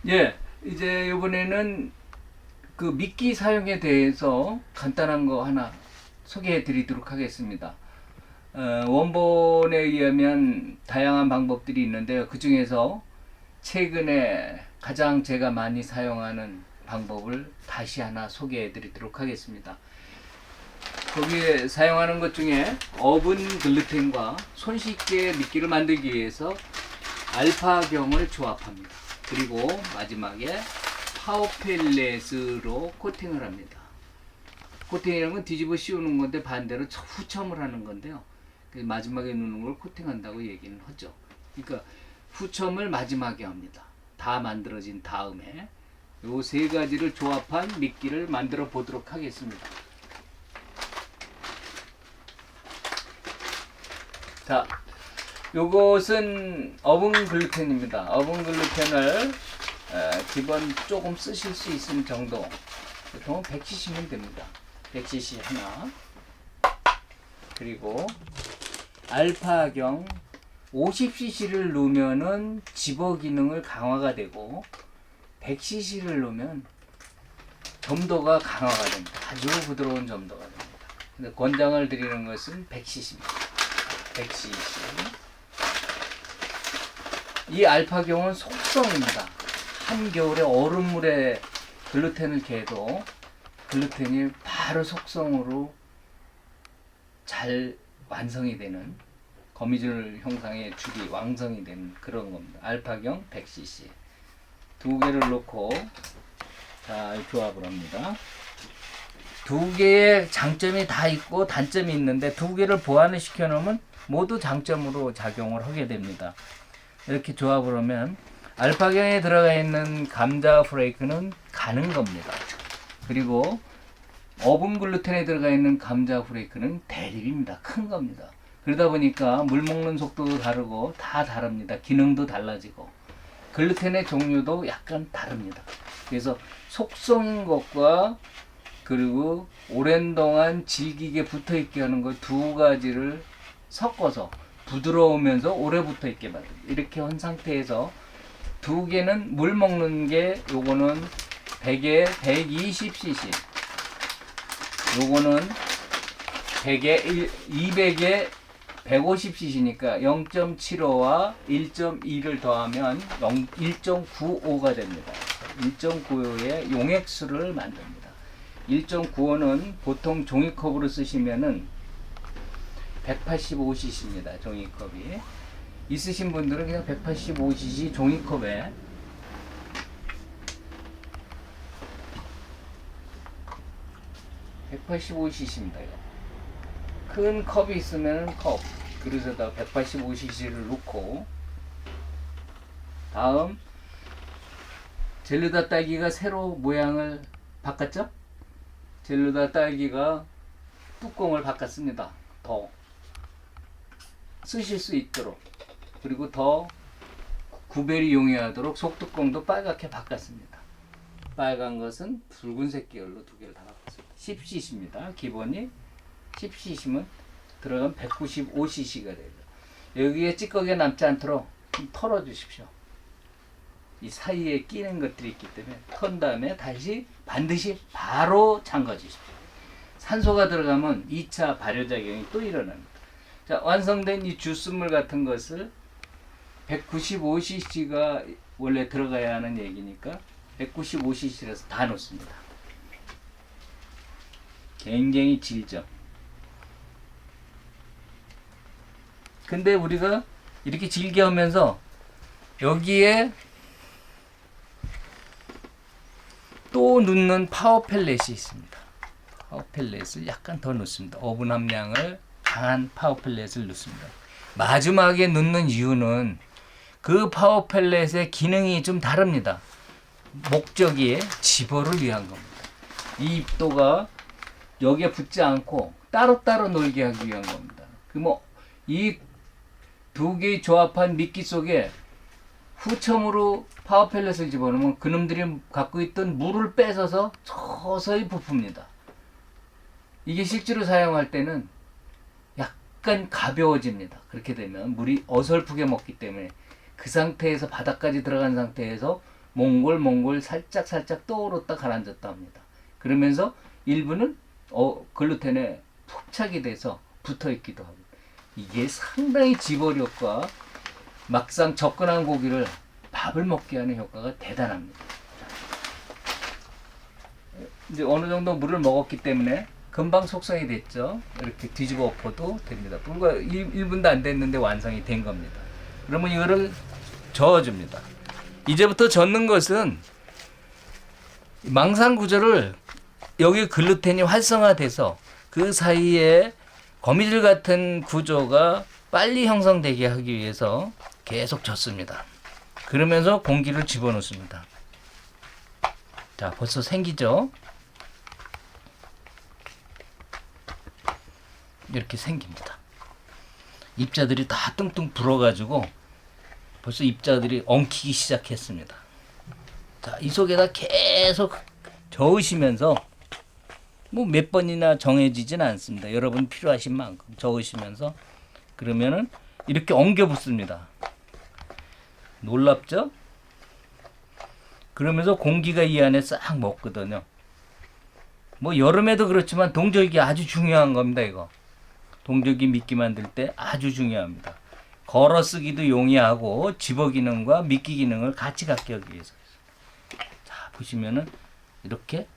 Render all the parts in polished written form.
예, 이제 이번에는 그 미끼 사용에 대해서 간단한 거 하나 소개해 드리도록 하겠습니다. 원본에 의하면 다양한 방법들이 있는데요. 그 중에서 최근에 가장 제가 많이 사용하는 방법을 다시 하나 소개해 드리도록 하겠습니다. 거기에 사용하는 것 중에 어분 글루텐과 손쉽게 미끼를 만들기 위해서 알파경을 조합합니다. 그리고 마지막에 파워펠렛으로 코팅을 합니다. 코팅이라는 건 뒤집어 씌우는 건데 반대로 후첨을 하는 건데요. 마지막에 넣는 걸 코팅한다고 얘기는 하죠. 그러니까 후첨을 마지막에 합니다. 다 만들어진 다음에 요 세 가지를 조합한 미끼를 만들어 보도록 하겠습니다. 자, 요것은 어분 글루텐입니다. 어분 글루텐을 기본 조금 쓰실 수 있는 정도, 보통 100cc면 됩니다. 100cc 하나, 그리고 알파경 50cc를 넣으면은 집어 기능을 강화가 되고 100cc를 넣으면 점도가 강화가 됩니다. 아주 부드러운 점도가 됩니다. 근데 권장을 드리는 것은 100cc입니다. 100cc. 이 알파경은 속성입니다. 한겨울에 얼음물에 글루텐을 개도 글루텐이 바로 속성으로 잘 완성이 되는, 거미줄 형상의 줄이 완성이 되는 그런 겁니다. 알파경 100cc 두 개를 넣고 자 조합을 합니다. 두 개의 장점이 다 있고 단점이 있는데 두 개를 보완을 시켜 놓으면 모두 장점으로 작용을 하게 됩니다. 이렇게 조합을 하면 알파경에 들어가 있는 감자 프레이크는 가는 겁니다. 그리고 어분 글루텐에 들어가 있는 감자 프레이크는 대립입니다. 큰 겁니다. 그러다 보니까 물 먹는 속도도 다르고 다 다릅니다. 기능도 달라지고 글루텐의 종류도 약간 다릅니다. 그래서 속성인 것과 그리고 오랜 동안 질기게 붙어 있게 하는 것 두 가지를 섞어서 부드러우면서 오래 붙어 있게 만듭니다. 이렇게 한 상태에서 두 개는 물 먹는 게 요거는 100에 120cc, 요거는 100에 200에 150cc니까 0.75와 1.2를 더하면 1.95가 됩니다. 1.95의 용액수를 만듭니다. 1.95는 보통 종이컵으로 쓰시면은 185cc입니다. 종이컵이. 있으신 분들은 그냥 185cc 종이컵에 185cc입니다. 큰 컵이 있으면 컵 그릇에다 185cc를 넣고, 다음 젤르다 딸기가 새로 모양을 바꿨죠? 젤르다 딸기가 뚜껑을 바꿨습니다. 더 쓰실 수 있도록, 그리고 더 구별이 용이하도록 속뚜껑도 빨갛게 바꿨습니다. 빨간 것은 붉은색 계열로 두 개를 다 바꿨습니다. 10cc입니다. 기본이 10cc면 들어가면 195cc가 돼요. 여기에 찌꺼기가 남지 않도록 좀 털어 주십시오. 이 사이에 끼는 것들이 있기 때문에 턴 다음에 다시 반드시 바로 잠가 주십시오. 산소가 들어가면 2차 발효작용이 또 일어납니다. 자, 완성된 이 주스물 같은 것을 195cc가 원래 들어가야 하는 얘기니까 195cc라서 다 넣습니다. 굉장히 질죠. 근데 우리가 이렇게 질게 하면서 여기에 또 넣는 파워 펠렛이 있습니다. 파워 펠렛을 약간 더 넣습니다. 어분 함량을 강한 파워 펠렛을 넣습니다. 마지막에 넣는 이유는 그 파워 펠렛의 기능이 좀 다릅니다. 목적이 집어를 위한 겁니다. 이 입도가 여기에 붙지 않고 따로따로 놀게 하기 위한 겁니다. 이 두 개의 조합한 미끼 속에 후첨으로 파워 펠렛을 집어넣으면 그놈들이 갖고 있던 물을 뺏어서 서서히 부풉니다. 이게 실제로 사용할 때는 약간 가벼워집니다. 그렇게 되면 물이 어설프게 먹기 때문에 그 상태에서 바닥까지 들어간 상태에서 몽골 살짝 떠오르다 가라앉았다 합니다. 그러면서 일부는 글루텐에 푹착이 돼서 붙어 있기도 하고, 이게 상당히 지버력과 막상 접근한 고기를 밥을 먹게 하는 효과가 대단합니다. 이제 어느 정도 물을 먹었기 때문에 금방 속성이 됐죠. 이렇게 뒤집어 엎어도 됩니다. 불과 1분도 안 됐는데 완성이 된 겁니다. 그러면 이거를 저어줍니다. 이제부터 젓는 것은 망상 구조를 여기 글루텐이 활성화돼서 그 사이에 거미줄 같은 구조가 빨리 형성되게 하기 위해서 계속 젓습니다. 그러면서 공기를 집어넣습니다. 자, 벌써 생기죠? 이렇게 생깁니다. 입자들이 다 뚱뚱 불어가지고 벌써 입자들이 엉키기 시작했습니다. 자, 이 속에다 계속 저으시면서 뭐 몇 번이나 정해지진 않습니다. 여러분 필요하신 만큼 저으시면서 그러면은 이렇게 엉겨 붙습니다. 놀랍죠? 그러면서 공기가 이 안에 싹 먹거든요. 뭐 여름에도 그렇지만 동절기 아주 중요한 겁니다. 이거 동절기 미끼 만들 때 아주 중요합니다. 걸어 쓰기도 용이하고 집어 기능과 미끼 기능을 같이 갖게 하기 위해서. 자, 보시면은 이렇게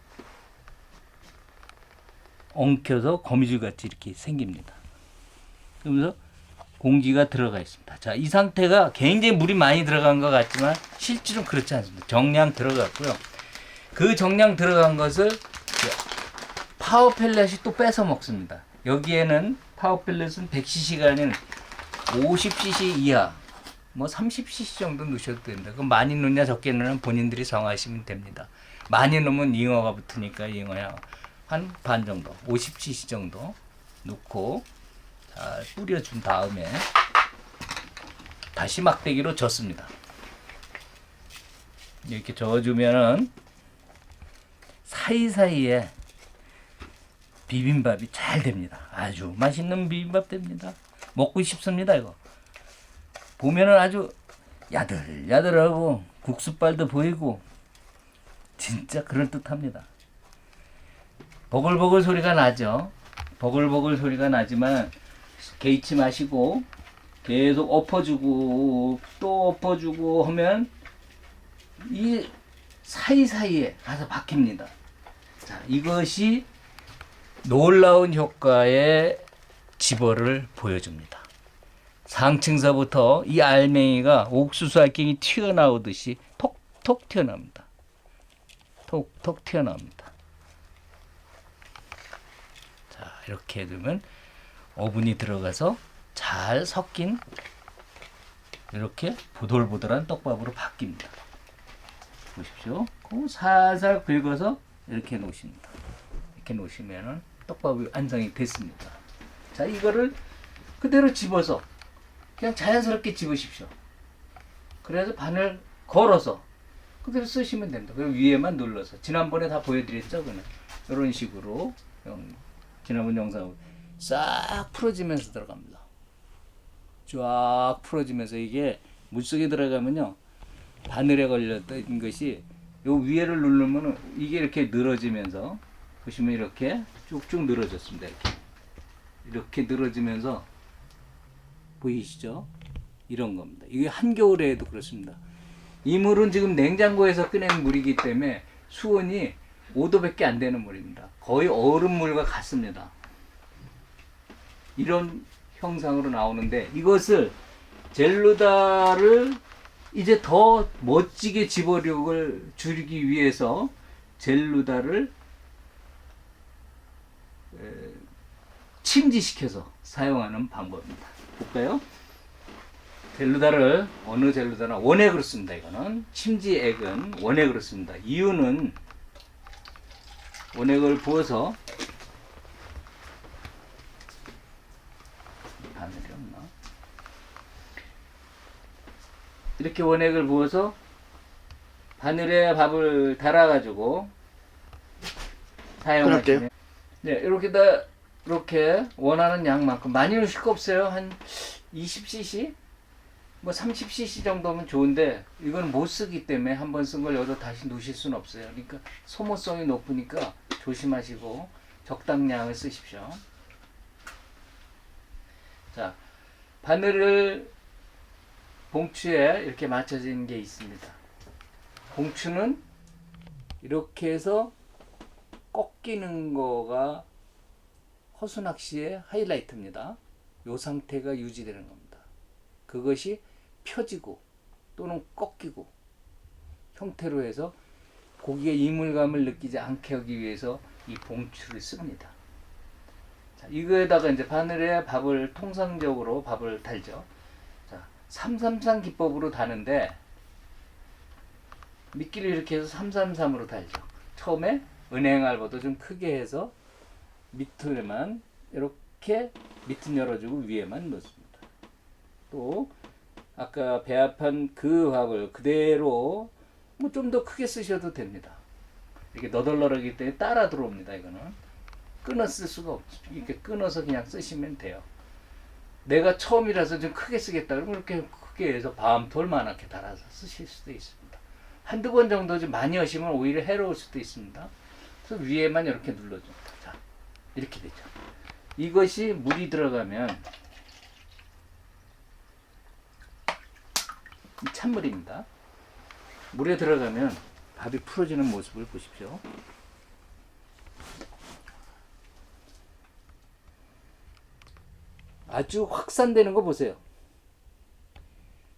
엉켜서 거미줄 같이 이렇게 생깁니다. 그러면서 공기가 들어가 있습니다. 자, 이 상태가 굉장히 물이 많이 들어간 것 같지만 실제로는 그렇지 않습니다. 정량 들어갔고요. 그 정량 들어간 것을 파워 펠렛이 또 뺏어 먹습니다. 여기에는 파워 펠렛은 100cc가 아닌 50cc 이하, 뭐 30cc 정도 넣으셔도 됩니다. 그럼 많이 넣냐 적게 넣냐 본인들이 정하시면 됩니다. 많이 넣으면 잉어가 붙으니까 잉어야 한 반 정도, 50cc 정도 넣고 잘 뿌려준 다음에 다시 막대기로 젓습니다. 이렇게 저어주면은 사이사이에 비빔밥이 잘 됩니다. 아주 맛있는 비빔밥 됩니다. 먹고 싶습니다. 이거 보면은 아주 야들야들하고 국수빨도 보이고 진짜 그럴듯합니다. 버글버글 소리가 나죠. 버글버글 소리가 나지만 개의치 마시고 계속 엎어주고 또 엎어주고 하면 이 사이사이에 가서 박힙니다. 자, 이것이 놀라운 효과의 집어를 보여줍니다. 상층서부터 이 알맹이가 옥수수 알갱이 튀어나오듯이 톡톡 튀어나옵니다. 톡톡 튀어나옵니다. 자, 이렇게 해두면 오븐이 들어가서 잘 섞인 이렇게 보들보들한 떡밥으로 바뀝니다. 보십시오. 그 살살 긁어서 이렇게 놓으십니다. 이렇게 놓으시면은 떡밥이 완성이 됐습니다. 자, 이거를 그대로 집어서 그냥 자연스럽게 집으십시오. 그래서 바늘 걸어서 그대로 쓰시면 됩니다. 그 위에만 눌러서 지난번에 다 보여드렸죠. 그냥 이런 식으로 지난번 영상 싹 풀어지면서 들어갑니다. 쫙 풀어지면서 이게 물속에 들어가면요 바늘에 걸렸던 것이 요 위에를 누르면 이게 이렇게 늘어지면서 보시면 이렇게 쭉쭉 늘어졌습니다. 이렇게 늘어지면서 보이시죠? 이런 겁니다. 이게 한겨울에도 그렇습니다. 이 물은 지금 냉장고에서 꺼낸 물이기 때문에 수온이 5도밖에 안 되는 물입니다. 거의 얼음물과 같습니다. 이런 형상으로 나오는데 이것을 젤루다를 이제 더 멋지게 집어력을 줄이기 위해서 젤루다를 침지시켜서 사용하는 방법입니다. 볼까요? 젤루다를 어느 젤루다나 원액으로 씁니다. 이거는 침지액은 원액으로 씁니다. 이유는 원액을 부어서 바늘이 없나? 이렇게 원액을 부어서 바늘에 밥을 달아가지고 사용하시면 네, 이렇게 원하는 양만큼 많이 넣으실 거 없어요. 한 20cc 뭐 30cc 정도면 좋은데 이건 못 쓰기 때문에 한 번 쓴 걸 여기다 다시 넣으실 수는 없어요. 그러니까 소모성이 높으니까 조심하시고 적당량을 쓰십시오. 자, 바늘을 봉추에 이렇게 맞춰진 게 있습니다. 봉추는 이렇게 해서 꺾이는 거가 허수낚시의 하이라이트입니다. 이 상태가 유지되는 겁니다. 그것이 펴지고 또는 꺾이고 형태로 해서 고기의 이물감을 느끼지 않게 하기 위해서 이 봉추를 씁니다. 자, 이거에다가 이제 바늘에 밥을 통상적으로 밥을 달죠. 자, 333 기법으로 다는데 미끼를 이렇게 해서 333으로 달죠. 처음에 은행알보다 좀 크게 해서 밑에만 이렇게 밑은 열어주고 위에만 넣습니다. 또 아까 배합한 그 밥을 그대로 뭐 좀 더 크게 쓰셔도 됩니다. 이게 너덜너덜하기 때문에 따라 들어옵니다. 이거는 끊어 쓸 수가 없죠. 이렇게 끊어서 그냥 쓰시면 돼요. 내가 처음이라서 좀 크게 쓰겠다 그러면 이렇게 크게 해서 밤톨만하게 달아서 쓰실 수도 있습니다. 한두 번 정도 좀 많이 하시면 오히려 해로울 수도 있습니다. 그래서 위에만 이렇게 눌러줍니다. 자, 이렇게 되죠. 이것이 물이 들어가면 찬물입니다. 물에 들어가면 밥이 풀어지는 모습을 보십시오. 아주 확산되는 거 보세요.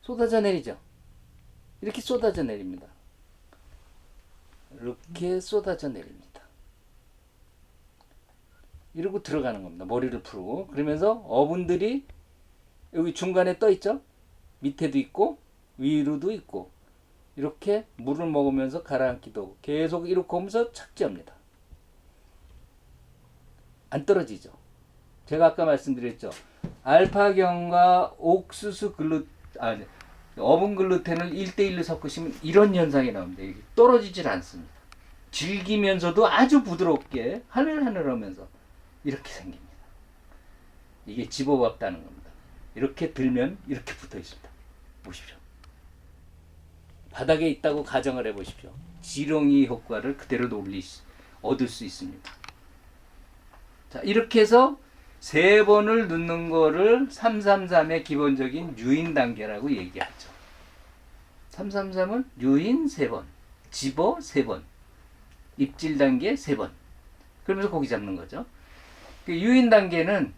쏟아져 내리죠. 이렇게 쏟아져 내립니다. 이렇게 쏟아져 내립니다. 이러고 들어가는 겁니다. 머리를 풀고. 그러면서 어분들이 여기 중간에 떠 있죠. 밑에도 있고 위로도 있고 이렇게 물을 먹으면서 가라앉기도 하고 계속 이렇게 하면서 착지합니다. 안 떨어지죠. 제가 아까 말씀드렸죠. 알파경과 옥수수 어분 글루텐을 1대1로 섞으시면 이런 현상이 나옵니다. 이게 떨어지질 않습니다. 질기면서도 아주 부드럽게 하늘하늘하면서 이렇게 생깁니다. 이게 집어봤다는 겁니다. 이렇게 들면 이렇게 붙어 있습니다. 보십시오. 바닥에 있다고 가정을 해보십시오. 지렁이 효과를 그대로 얻을 수 있습니다. 자, 이렇게 해서 3번을 넣는 거를 333의 기본적인 유인 단계라고 얘기하죠. 333은 유인 3번, 집어 3번, 입질 단계 3번. 그러면서 고기 잡는 거죠. 유인 단계는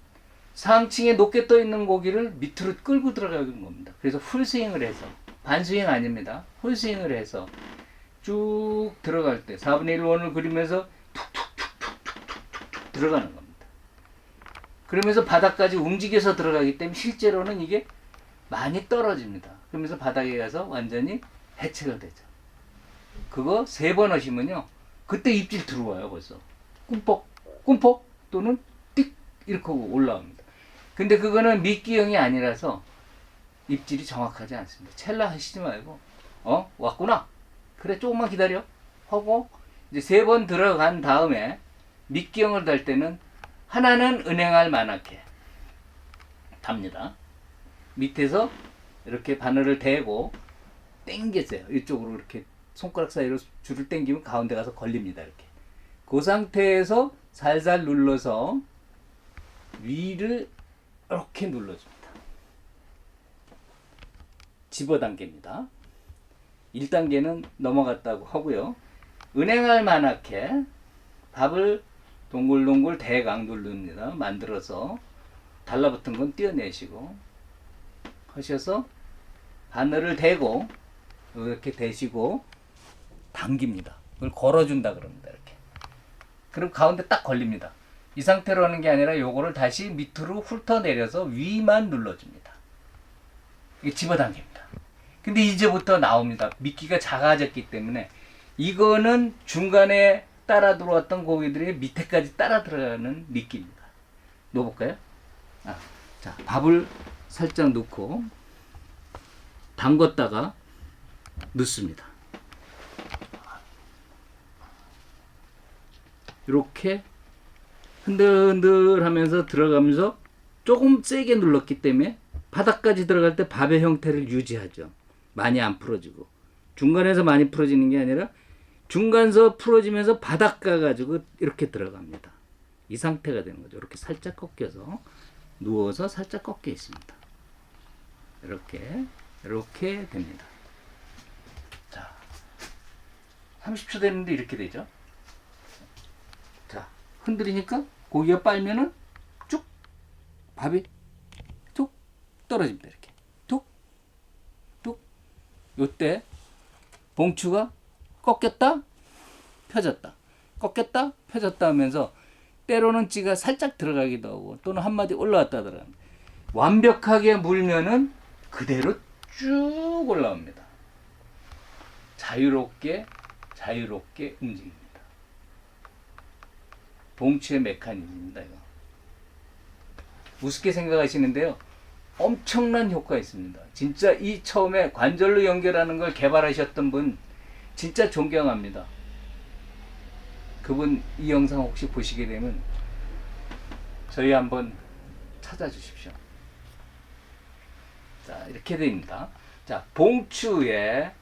상층에 높게 떠 있는 고기를 밑으로 끌고 들어가는 겁니다. 그래서 풀스윙을 해서, 반스윙 아닙니다. 풀스윙을 해서 쭉 들어갈 때 4분의 1 원을 그리면서 툭툭툭툭툭툭 들어가는 겁니다. 그러면서 바닥까지 움직여서 들어가기 때문에 실제로는 이게 많이 떨어집니다. 그러면서 바닥에 가서 완전히 해체가 되죠. 그거 3번 하시면요. 그때 입질 들어와요 벌써. 꿈뻑 또는 띡 이렇게 올라옵니다. 근데 그거는 미끼형이 아니라서 입질이 정확하지 않습니다. 첼라 하시지 말고 왔구나. 그래 조금만 기다려 하고 이제 3번 들어간 다음에 미끼형을 달 때는 하나는 은행알 만하게 답니다. 밑에서 이렇게 바늘을 대고 당겨져요. 이쪽으로 이렇게 손가락 사이로 줄을 당기면 가운데 가서 걸립니다. 이렇게. 그 상태에서 살살 눌러서 위를 이렇게 눌러줍니다. 집어당깁니다. 1단계는 넘어갔다고 하고요. 은행알 만하게 밥을 동글동글 대강 누릅니다. 만들어서 달라붙은 건 떼어내시고 하셔서 바늘을 대고 이렇게 대시고 당깁니다. 그걸 걸어준다 그럽니다. 이렇게. 그럼 가운데 딱 걸립니다. 이 상태로 하는 게 아니라 요거를 다시 밑으로 훑어내려서 위만 눌러줍니다. 이게 집어당깁니다. 근데 이제부터 나옵니다. 미끼가 작아졌기 때문에 이거는 중간에 따라 들어왔던 고기들이 밑에까지 따라 들어가는 미끼입니다. 넣어볼까요? 자, 밥을 살짝 넣고 담궜다가 넣습니다. 이렇게 흔들흔들 하면서 들어가면서 조금 세게 눌렀기 때문에 바닥까지 들어갈 때 밥의 형태를 유지하죠. 많이 안 풀어지고. 중간에서 많이 풀어지는 게 아니라 중간서 풀어지면서 바닥 가가지고 이렇게 들어갑니다. 이 상태가 되는 거죠. 이렇게 살짝 꺾여서 누워서 살짝 꺾여 있습니다. 이렇게 됩니다. 자, 30초 됐는데 이렇게 되죠. 자, 흔들리니까 고기가 빨면은 쭉 밥이 툭 떨어집니다. 이렇게 툭툭. 요때 봉추가 꺾였다 펴졌다 꺾였다 펴졌다 하면서 때로는 찌가 살짝 들어가기도 하고 또는 한마디 올라왔다 들어갑니다. 완벽하게 물면은 그대로 쭉 올라옵니다. 자유롭게 움직입니다. 봉추의 메커니즘입니다. 이거. 우습게 생각하시는데요. 엄청난 효과가 있습니다. 진짜 이 처음에 관절로 연결하는 걸 개발하셨던 분 진짜 존경합니다. 그분 이 영상 혹시 보시게 되면 저희 한번 찾아주십시오. 자, 이렇게 됩니다. 자, 봉추에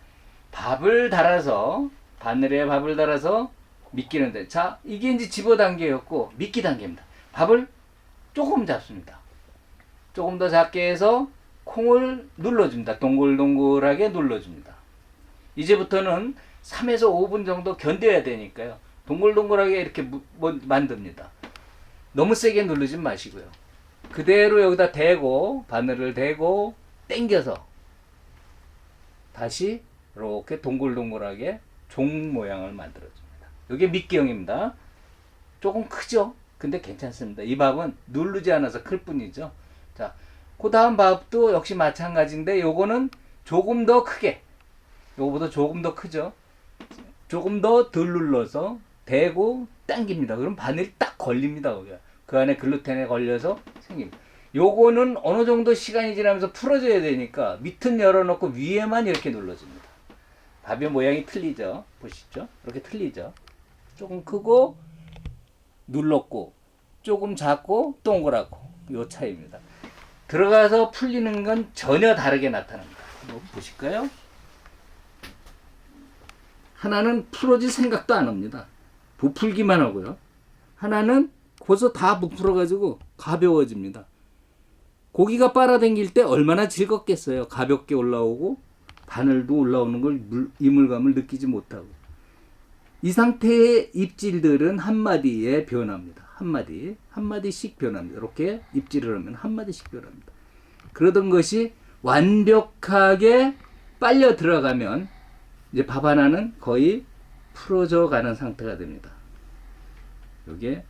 밥을 달아서 바늘에 밥을 달아서 미끼는데, 자, 이게 이제 집어당겨였고 미끼 단계입니다. 밥을 조금 잡습니다. 조금 더 작게 해서 콩을 눌러줍니다. 동글동글하게 눌러줍니다. 이제부터는 3에서 5분 정도 견뎌야 되니까요. 동글동글하게 이렇게 만듭니다. 너무 세게 누르지 마시고요. 그대로 여기다 대고 바늘을 대고 당겨서 다시 이렇게 동글동글하게 종 모양을 만들어줍니다. 이게 미끼형입니다. 조금 크죠? 근데 괜찮습니다. 이 밥은 누르지 않아서 클 뿐이죠. 자, 그 다음 밥도 역시 마찬가지인데 요거는 조금 더 크게, 요거보다 조금 더 크죠. 조금 더 덜 눌러서 대고 당깁니다. 그럼 바늘이 딱 걸립니다. 그 안에 글루텐에 걸려서 생깁니다. 요거는 어느 정도 시간이 지나면서 풀어져야 되니까 밑은 열어놓고 위에만 이렇게 눌러줍니다. 밥의 모양이 틀리죠. 보시죠. 이렇게 틀리죠. 조금 크고 눌렀고 조금 작고 동그랗고 요 차이입니다. 들어가서 풀리는 건 전혀 다르게 나타납니다. 한번 보실까요? 하나는 풀어질 생각도 안 합니다. 부풀기만 하고요. 하나는 벌써 다 부풀어가지고 가벼워집니다. 고기가 빨아당길 때 얼마나 즐겁겠어요. 가볍게 올라오고 바늘도 올라오는 걸 이물감을 느끼지 못하고. 이 상태의 입질들은 한마디에 변합니다. 한마디씩 변합니다. 이렇게 입질을 하면 한마디씩 변합니다. 그러던 것이 완벽하게 빨려 들어가면 이제 밥 하나는 거의 풀어져 가는 상태가 됩니다. 이게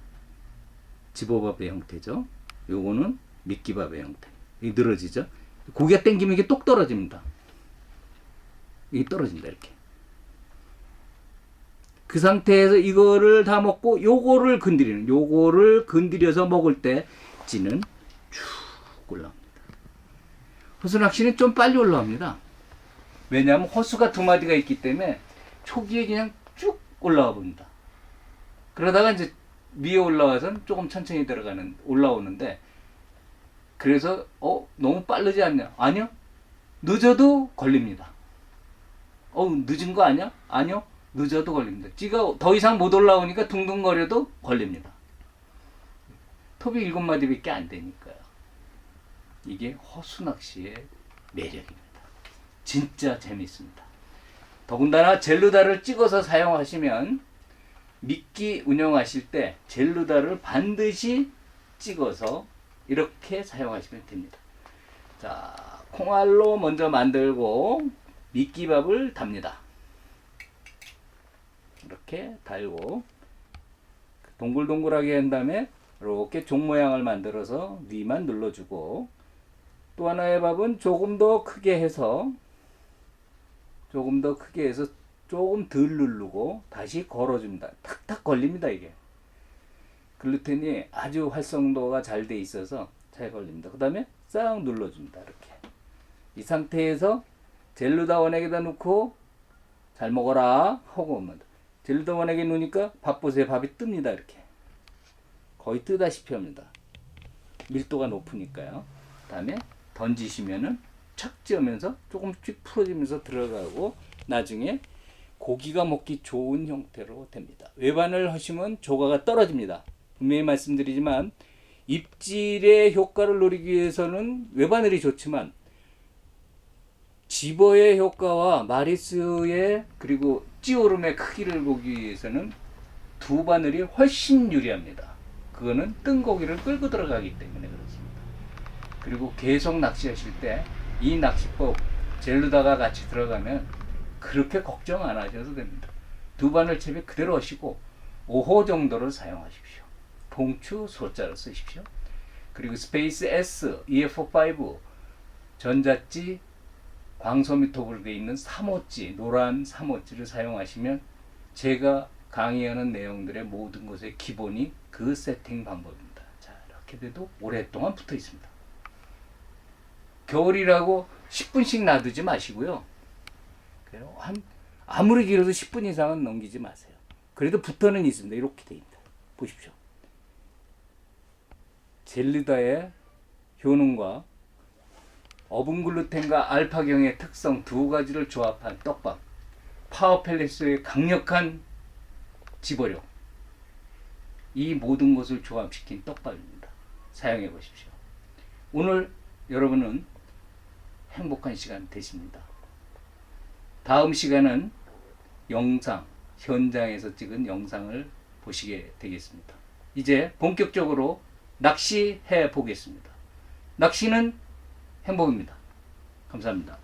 집어밥의 형태죠. 요거는 미끼밥의 형태. 이게 늘어지죠. 고기가 당기면 이게 똑 떨어집니다. 이게 떨어진다 이렇게. 그 상태에서 이거를 다 먹고 요거를 건드려서 먹을 때 찌는 쭉 올라옵니다. 호수낚시는 좀 빨리 올라옵니다. 왜냐하면 호수가 두 마디가 있기 때문에 초기에 그냥 쭉 올라와 봅니다. 그러다가 이제 위에 올라와서는 조금 천천히 올라오는데, 그래서 너무 빠르지 않냐? 아니요. 늦어도 걸립니다. 늦은 거 아니야? 아니요. 늦어도 걸립니다. 찌가 더 이상 못 올라오니까 둥둥거려도 걸립니다. 톱이 7마디밖에 안 되니까요. 이게 호수낚시의 매력입니다. 진짜 재밌습니다. 더군다나 젤루다를 찍어서 사용하시면 미끼 운영하실 때 젤루다를 반드시 찍어서 이렇게 사용하시면 됩니다. 자, 콩알로 먼저 만들고 미끼밥을 답니다. 이렇게 달고 동글동글하게 한 다음에 이렇게 종 모양을 만들어서 위만 눌러주고, 또 하나의 밥은 조금 더 크게 해서 조금 덜 누르고 다시 걸어줍니다. 탁탁 걸립니다. 이게 글루텐이 아주 활성도가 잘 돼 있어서 잘 걸립니다. 그 다음에 싹 눌러줍니다. 이렇게 이 상태에서 젤루다 원액에다 넣고 잘 먹어라 하고, 젤루다 원액에 넣으니까 밥 보세요. 밥이 뜹니다. 이렇게 거의 뜨다시피 합니다. 밀도가 높으니까요. 그 다음에 던지시면은 착지하면서 조금씩 풀어지면서 들어가고 나중에 고기가 먹기 좋은 형태로 됩니다. 외반을 하시면 조가가 떨어집니다. 분명히 말씀드리지만 입질의 효과를 노리기 위해서는 외바늘이 좋지만 집어의 효과와 마리스의 그리고 찌오름의 크기를 보기 위해서는 두 바늘이 훨씬 유리합니다. 그거는 뜬 고기를 끌고 들어가기 때문에 그렇습니다. 그리고 계속 낚시하실 때 이 낚시법 젤루다가 같이 들어가면 그렇게 걱정 안 하셔도 됩니다. 두 바늘 채비 그대로 하시고 5호 정도를 사용하십시오. 봉추 소자로 쓰십시오. 그리고 스페이스 S, EF5 전자찌 광소미톱으로 되어 있는 3호찌, 노란 3호찌를 사용하시면 제가 강의하는 내용들의 모든 것의 기본이 그 세팅 방법입니다. 자, 이렇게 돼도 오랫동안 붙어 있습니다. 겨울이라고 10분씩 놔두지 마시고요. 아무리 길어도 10분 이상은 넘기지 마세요. 그래도 붙어는 있습니다. 이렇게 돼 있다. 보십시오. 젤루다의 효능과 어분글루텐과 알파경의 특성 두 가지를 조합한 떡밥, 파워펠리스의 강력한 집어력, 이 모든 것을 조합시킨 떡밥입니다. 사용해 보십시오. 오늘 여러분은 행복한 시간 되십니다. 다음 시간은 영상, 현장에서 찍은 영상을 보시게 되겠습니다. 이제 본격적으로 낚시해 보겠습니다. 낚시는 행복입니다. 감사합니다.